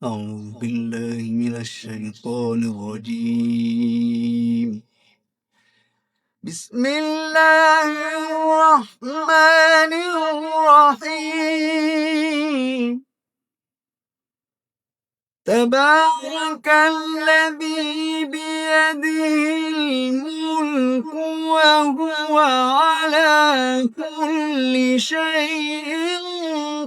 أعوذ بالله من الشيطان الرجيم. بسم الله الرحمن الرحيم. تبارك الذي بيده الملك وهو على كل شيء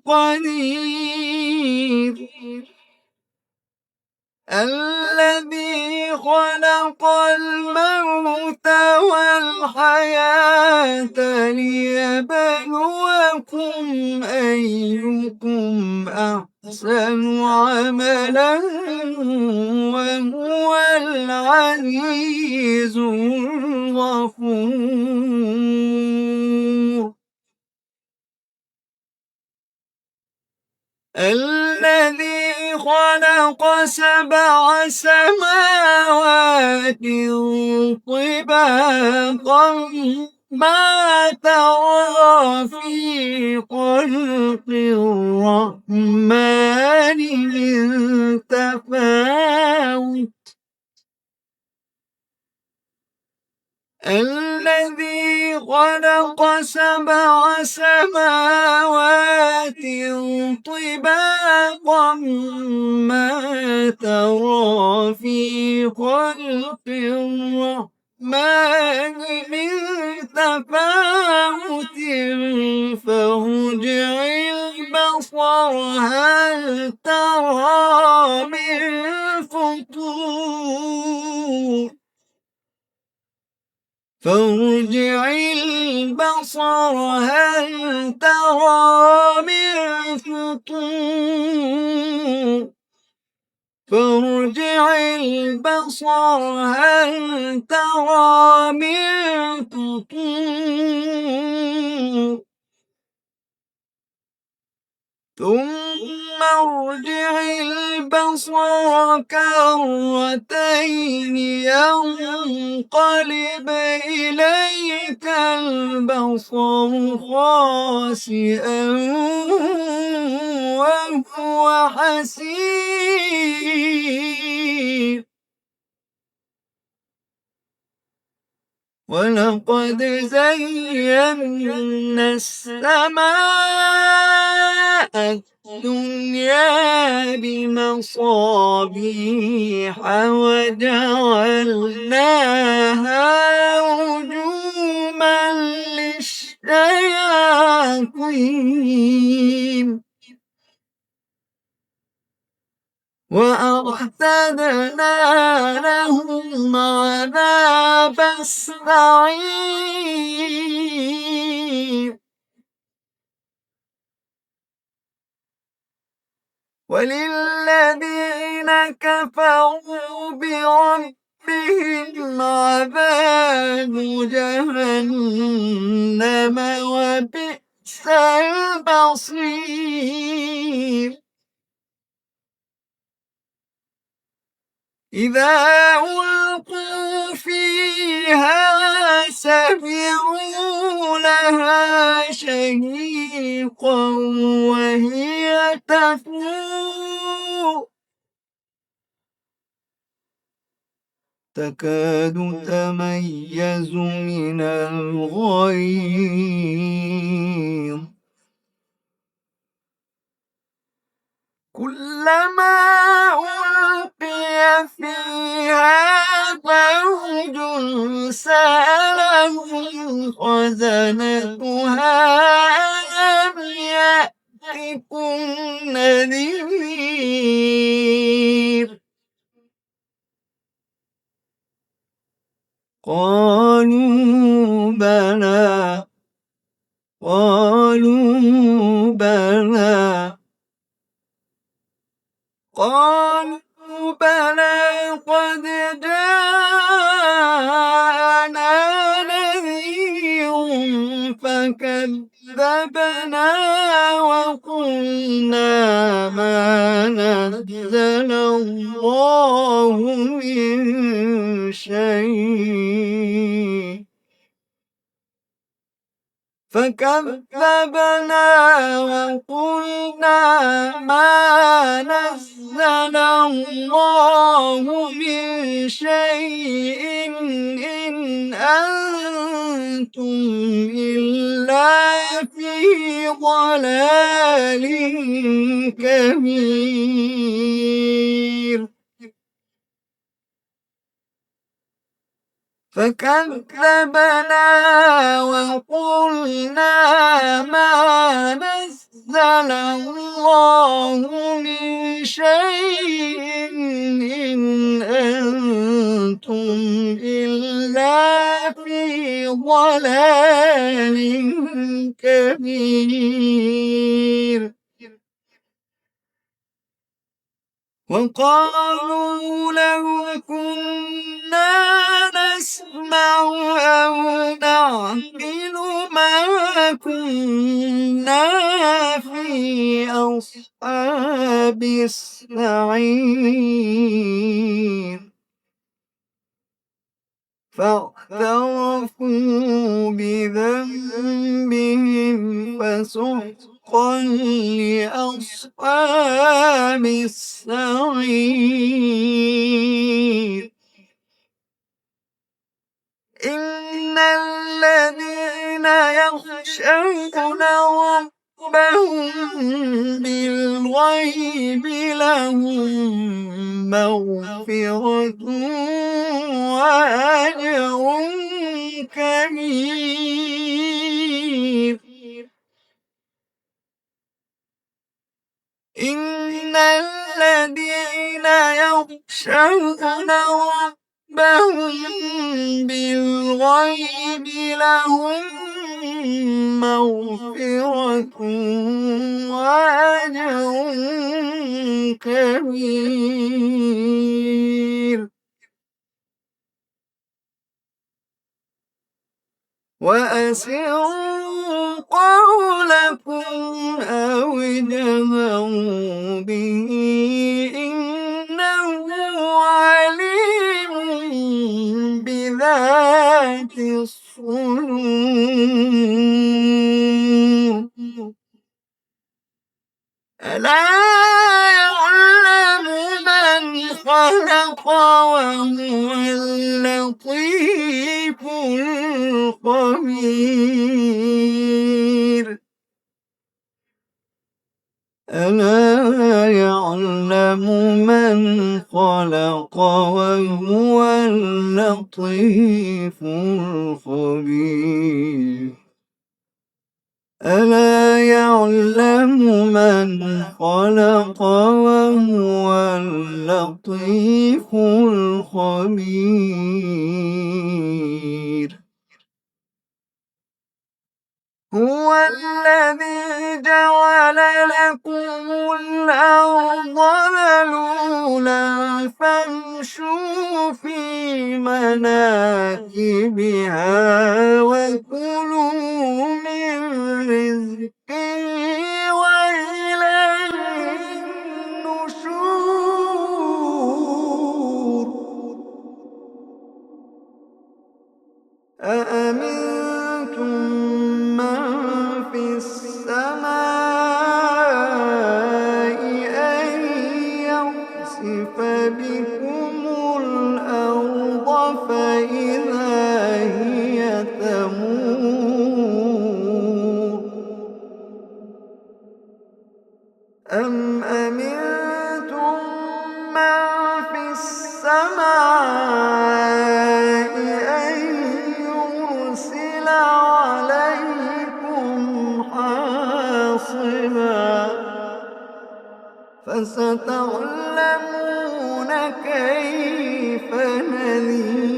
قدير. الذي خلق الموت والحياة ليبلوكم أيكم أحسن عملا وهو العزيز الغفور. الذي خلق 7 سماوات طباقا ما ترى في خلق الرحمن من تفاوت. الذي خلق 7 سماوات طباقا ما ترى في خلق الرحمن من تفاوت فارجع البصر هل ترى من فطور. فارجع البصر هل ترى من فطور. فارجع البصر هل ترى من فطور. ثم ارجع البصر كرتين ينقلب إليك البصر خاسئا وهو حسير. ولقد زينا السماء الدنيا بمصابيح وجعلناها رجوما للشياطين وأعتدنا لهم عذاب السعير. وللذين كفروا بربهم عذاب جهنم وبئس المصير. إذا ألقوا فيها سمعوا لها شهيقا وهي تفور تكاد تميز من الغيظ كلما ألقي فيها فوج سألهم خزنتها ألم يأتكم نذير. قالوا بلى قد جاءنا نذير فكذبنا وقلنا ما نزل الله من شيء فكذبنا وقلنا ما نزل الله من شيء إن أنتم إلا في ضلال كبير فكذبنا وقلنا ما نزل الله من شيء إن أنتم إلا في ضلال كبير وقالوا لو كنا نسمع أو نعقل ما كنا في أصحاب السعير فاعترفوا بذنبهم فسحقا لأصحاب السعير إن الذين يخشون ربهم بالغيب لهم مغفرة وأجر كبير إن الذين يخشون ربهم بالغيب لهم مغفرة وأجر كبير وأسروا قولكم أو اجهروا به إنه عليم بذات الصدور ألا يعلم من خلق وهو اللطيف الخبير ألا يعلم من خلق وهو اللطيف الخبير ألا يعلم من خلق وهو اللطيف الخبير هو الذي جعل لكم الأرض ذلولا فامشوا في مناكبها وكلوا من رزقه وإليه النشور أأمنتم من في السماء أن يخسف بكم الأرض فإذا هي تمور أم أمنتم من في السماء أن يرسل عليكم حاصبا فستعلمون كيف نذير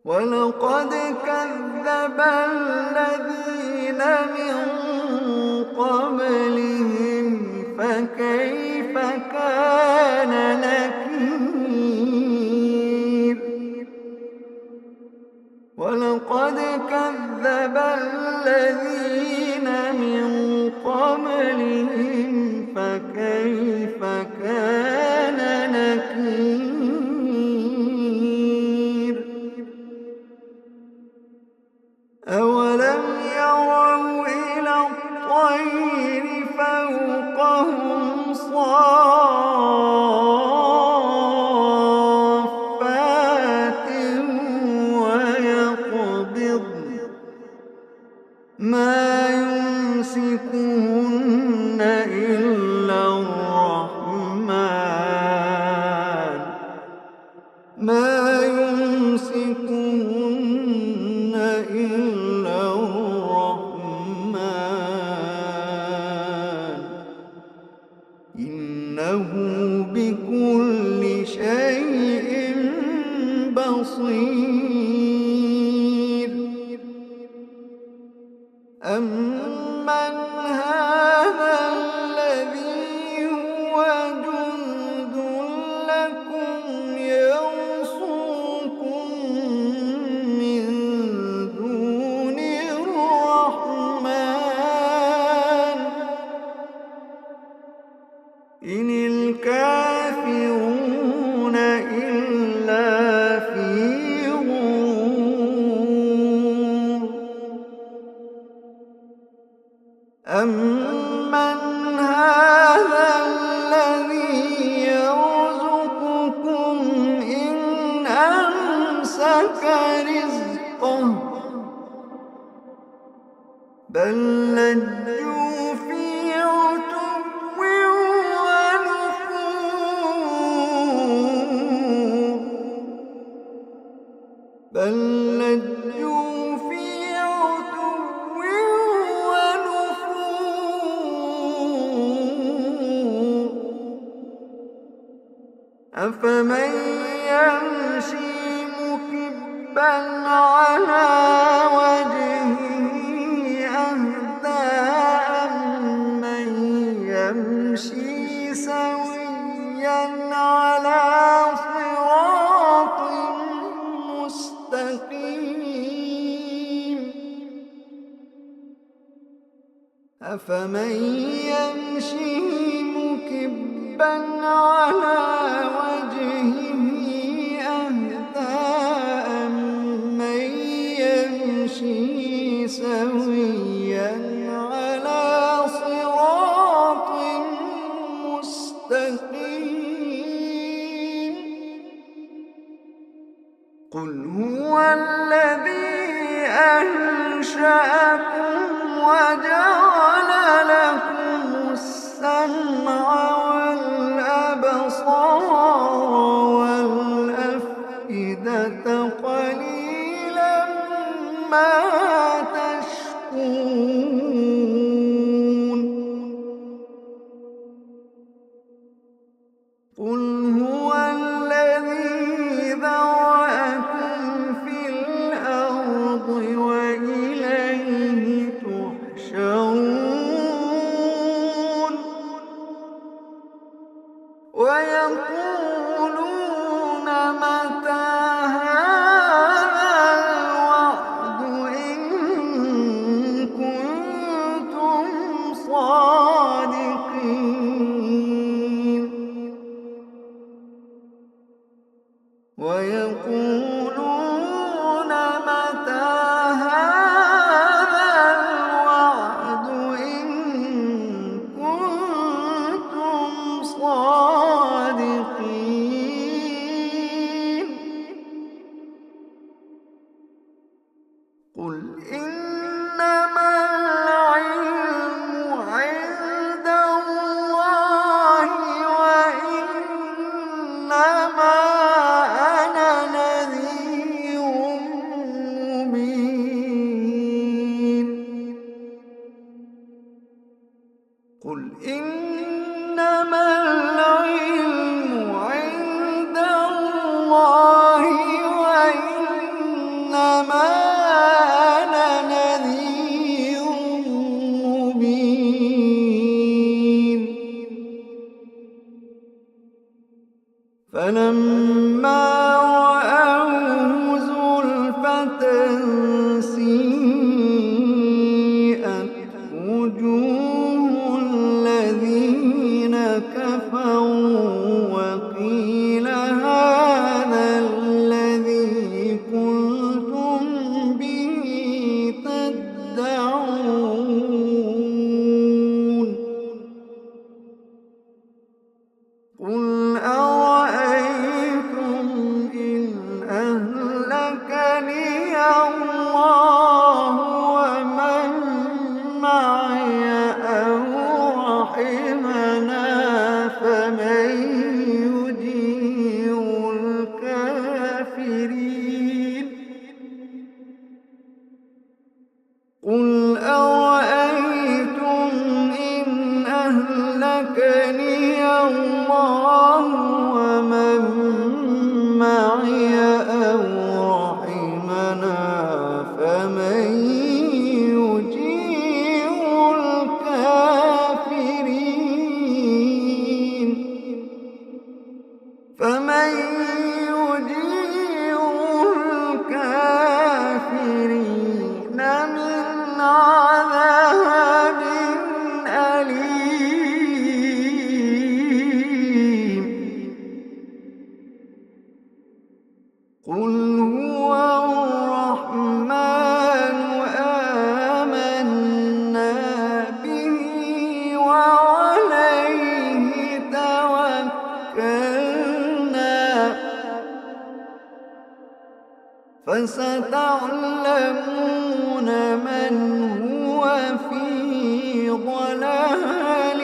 ولقد كذب الذين من قبلهم فكيف كان نكير ولقد كذب الذين من قبلهم فكيف كان نكير إنه بكل شيء بصير. أمن هذا الذي هو جند لكم يرصوكم من دون الرحمن إن الكافرون إلا في غرور. أمن هذا الذي يرزقكم إن أمسك رزقه بل لجوا في عتو ونفور. بل لجوا في عتو ونفور. أفمن يمشي مكبا على وجهه أهدى أمن يمشي سويا على صراط مستقيم. أفمن يمشي مكبا على وجهه أهدى أمن يمشي سويا على صراط مستقيم. قل هو الذي أنشأكم وجعل لكم السمع والأبصار والأفئدة قليلا ما تشكرون. قل هو الذي ذرأكم في الأرض وإليه تحشرون. ويقولون متى هذا الوعد إن كنتم صادقين. ويقولون متى هذا الوعد إن كنتم صادقين. قل إنما العلم عند الله وإنما أنا نذير مبين. قل إنما العلم عند الله وإنما أنا نذير مبين. فلما رأوه زلفة سيئت وجوه الذين كفروا وقيل هذا الذي كنتم به تدعون. قل أرأيتم فستعلمون من هو في ضلال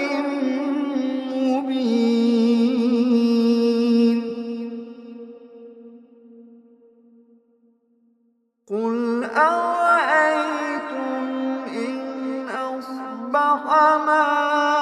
مبين. قل أرأيتم إن أصبح ماؤكم